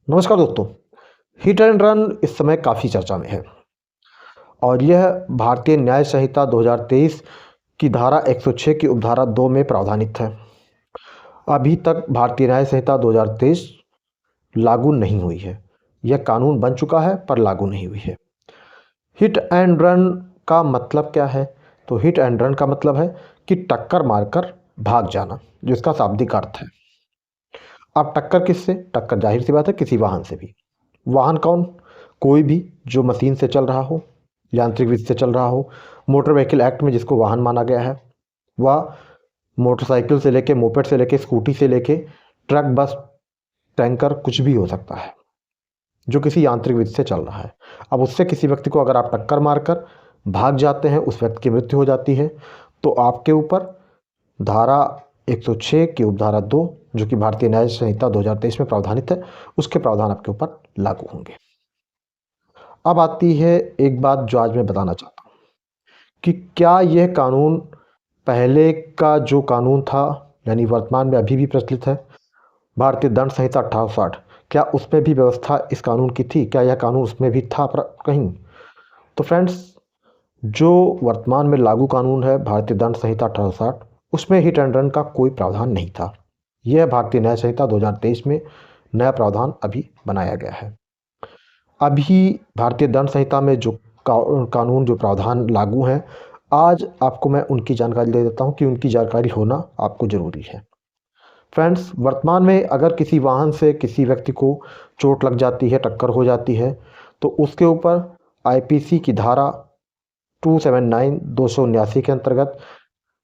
नमस्कार दोस्तों। Hit and run इस समय काफ़ी चर्चा में है और यह भारतीय न्याय संहिता 2023 की धारा 106 की उपधारा 2 में प्रावधानित है। अभी तक भारतीय न्याय संहिता 2023 लागू नहीं हुई है। यह कानून बन चुका है पर लागू नहीं हुई है। हिट एंड रन का मतलब क्या है? तो हिट एंड रन का मतलब है कि टक्कर मारकर भाग जाना, जिसका शाब्दिक अर्थ है। अब टक्कर किससे? टक्कर जाहिर सी बात है किसी वाहन से भी। वाहन कौन? कोई भी जो मशीन से चल रहा हो, यांत्रिक विधि से चल रहा हो। मोटर व्हीकल एक्ट में जिसको वाहन माना गया है वह मोटरसाइकिल से लेके, मोपेड से लेके, स्कूटी से लेके ट्रक, बस, टैंकर, कुछ भी हो सकता है जो किसी यांत्रिक विधि से चल रहा है। अब उससे किसी व्यक्ति को अगर आप टक्कर मारकर भाग जाते हैं, उस व्यक्ति की मृत्यु हो जाती है, तो आपके ऊपर धारा 106 की उपधारा 2 जो कि भारतीय न्याय संहिता 2023 में प्रावधानित है, उसके प्रावधान आपके ऊपर लागू होंगे। अब आती है एक बात जो आज मैं बताना चाहता हूँ कि क्या यह कानून पहले का जो कानून था, यानी वर्तमान में अभी भी प्रचलित है, भारतीय दंड संहिता 1860, क्या उसमें भी व्यवस्था इस कानून की थी? क्या यह कानून उसमें भी था कहीं? तो फ्रेंड्स, जो वर्तमान में लागू कानून है भारतीय दंड संहिता 1860, उसमें हिट एंड रन का कोई प्रावधान नहीं था। यह भारतीय न्याय संहिता 2023 में नया प्रावधान अभी बनाया गया है। अभी भारतीय दंड संहिता में जो कानून, जो प्रावधान लागू हैं, आज आपको मैं उनकी जानकारी दे देता हूं कि उनकी जानकारी होना आपको ज़रूरी है। फ्रेंड्स, वर्तमान में अगर किसी वाहन से किसी व्यक्ति को चोट लग जाती है, टक्कर हो जाती है, तो उसके ऊपर आईपीसी की धारा 279 279 के अंतर्गत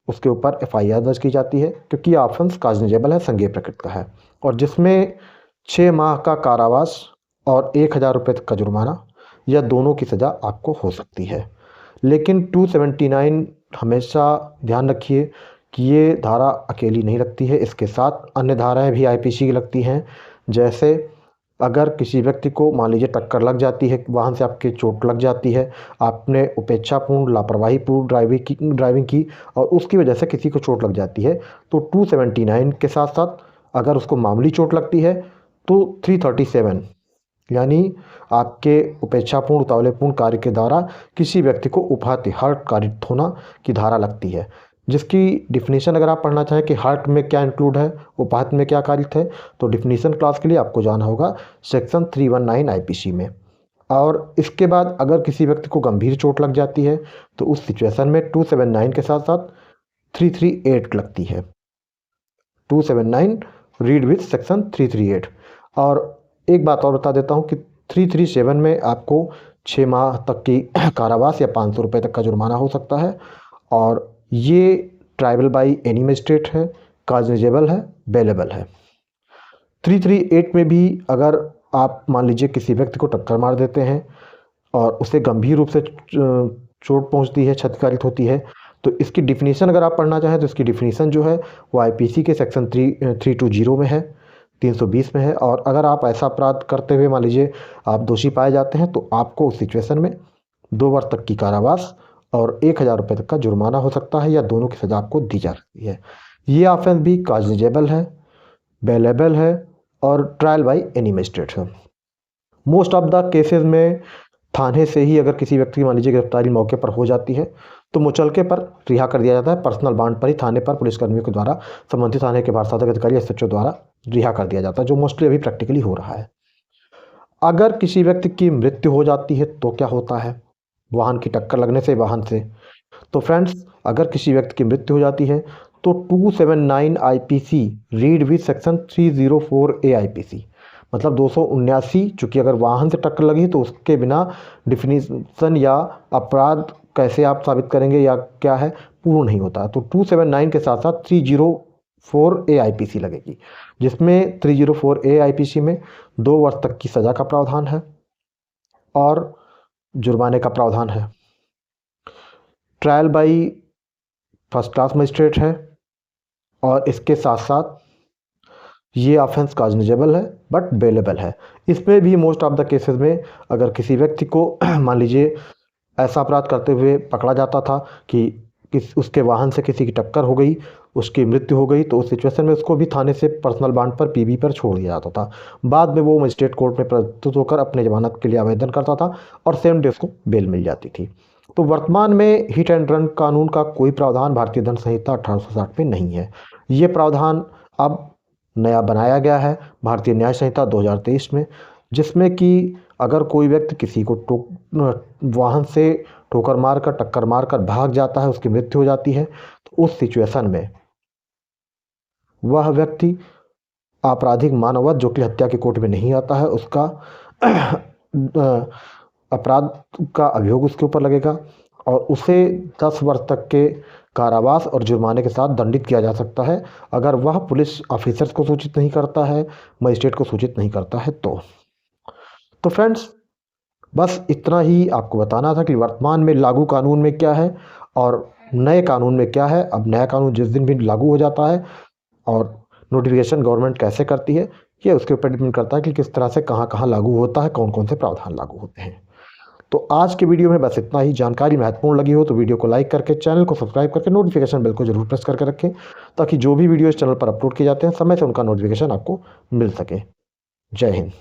उसके ऊपर एफआईआर दर्ज की जाती है, क्योंकि ये ऑफेंस काग्निजेबल है, संज्ञेय प्रकृति का है, और जिसमें 6 माह का कारावास और 1000 रुपये तक का जुर्माना, या दोनों की सज़ा आपको हो सकती है। लेकिन 279 हमेशा ध्यान रखिए कि ये धारा अकेली नहीं लगती है, इसके साथ अन्य धाराएं भी आईपीसी की लगती हैं। जैसे अगर किसी व्यक्ति को मान लीजिए टक्कर लग जाती है, वाहन से आपके चोट लग जाती है, आपने उपेक्षापूर्ण, लापरवाहीपूर्ण ड्राइविंग की और उसकी वजह से किसी को चोट लग जाती है, तो 279 के साथ साथ अगर उसको मामूली चोट लगती है तो 337, यानी आपके उपेक्षापूर्ण, उतावलेपूर्ण कार्य के द्वारा किसी व्यक्ति को उपाहति, हर्ट कारित होना की धारा लगती है, जिसकी डिफिनीशन अगर आप पढ़ना चाहें कि हर्ट में क्या इंक्लूड है, उपाहत में क्या कारित है, तो डिफिनीशन क्लास के लिए आपको जाना होगा सेक्शन 319 आईपीसी में। और इसके बाद अगर किसी व्यक्ति को गंभीर चोट लग जाती है तो उस सिचुएशन में 279 के साथ साथ 338 लगती है। 279 रीड विथ सेक्शन 338। और एक बात और बता देता हूँ कि 337 में आपको 6 माह तक की कारावास या 500 रुपये तक का जुर्माना हो सकता है, और ये ट्राइबल बाई एनी मजिस्ट्रेट है, काग्निजेबल है, बेलेबल है। 338 में भी अगर आप मान लीजिए किसी व्यक्ति को टक्कर मार देते हैं और उसे गंभीर रूप से चोट पहुंचती है, क्षतिकारित होती है, तो इसकी डिफिनीशन अगर आप पढ़ना चाहें तो इसकी डिफिनीशन जो है वो आईपीसी के सेक्शन 320 में है, 320 में है। और अगर आप ऐसा अपराध करते हुए मान लीजिए आप दोषी पाए जाते हैं तो आपको उस सिचुएशन में 2 वर्ष तक की कारावास और 1000 रुपये तक का जुर्माना हो सकता है, या दोनों की सज़ा आपको दी जा सकती है। ये ऑफेंस भी काग्निजेबल है, बेलेबल है और ट्रायल बाई एनी मजिस्ट्रेट है। मोस्ट ऑफ द केसेस में थाने से ही अगर किसी व्यक्ति की मान लीजिए गिरफ्तारी मौके पर हो जाती है तो मुचलके पर रिहा कर दिया जाता है, पर्सनल बाउंड पर ही थाने पर पुलिसकर्मियों के द्वारा, संबंधित थाने के भारसाधक अधिकारी एसएचओ द्वारा रिहा कर दिया जाता है, जो मोस्टली अभी प्रैक्टिकली हो रहा है। अगर किसी व्यक्ति की मृत्यु हो जाती है तो क्या होता है? वाहन की टक्कर लगने से, वाहन से, तो फ्रेंड्स, अगर किसी व्यक्ति की मृत्यु हो जाती है तो 279 IPC read with section 304 A IPC, मतलब 279, चूँकि अगर वाहन से टक्कर लगी तो उसके बिना डिफिनीशन या अपराध कैसे आप साबित करेंगे या क्या है, पूर्ण नहीं होता। तो 279 के साथ साथ 304 ए आईपीसी लगेगी, जिसमें 304 ए आईपीसी में 2 वर्ष तक की सज़ा का प्रावधान है और जुर्माने का प्रावधान है। Trial by first class magistrate है और इसके साथ साथ ये ऑफेंस काग्निजेबल है बट बेलेबल है। इसमें भी मोस्ट ऑफ द केसेस में अगर किसी व्यक्ति को मान लीजिए ऐसा अपराध करते हुए पकड़ा जाता था कि उसके वाहन से किसी की टक्कर हो गई, उसकी मृत्यु हो गई, तो उस सिचुएशन में उसको भी थाने से पर्सनल बॉन्ड पर पीबी पर छोड़ दिया जाता था। बाद में वो मजिस्ट्रेट कोर्ट में प्रस्तुत होकर अपने जमानत के लिए आवेदन करता था और सेम डे उसको बेल मिल जाती थी। तो वर्तमान में हिट एंड रन कानून का कोई प्रावधान भारतीय दंड संहिता 1860 में नहीं है। ये प्रावधान अब नया बनाया गया है भारतीय न्याय संहिता 2023 में, जिसमें कि अगर कोई व्यक्ति किसी को वाहन से ठोकर मारकर टक्कर मारकर भाग जाता है, उसकी मृत्यु हो जाती है, तो उस सिचुएशन में वह व्यक्ति आपराधिक मानववध, जो कि हत्या के कोर्ट में नहीं आता है, उसका अपराध का अभियोग उसके ऊपर लगेगा और उसे 10 वर्ष तक के कारावास और जुर्माने के साथ दंडित किया जा सकता है, अगर वह पुलिस ऑफिसर्स को सूचित नहीं करता है, मजिस्ट्रेट को सूचित नहीं करता है तो फ्रेंड्स, बस इतना ही आपको बताना था कि वर्तमान में लागू कानून में क्या है और नए कानून में क्या है। अब नया कानून जिस दिन भी लागू हो जाता है और नोटिफिकेशन गवर्नमेंट कैसे करती है, ये उसके ऊपर डिपेंड करता है कि किस तरह से कहाँ लागू होता है, कौन कौन से प्रावधान लागू होते हैं। तो आज के वीडियो में बस इतना ही। जानकारी महत्वपूर्ण लगी हो तो वीडियो को लाइक करके, चैनल को सब्सक्राइब करके, नोटिफिकेशन बेल को जरूर प्रेस करके रखें, ताकि जो भी वीडियो इस चैनल पर अपलोड किए जाते हैं समय से उनका नोटिफिकेशन आपको मिल सके। जय हिंद।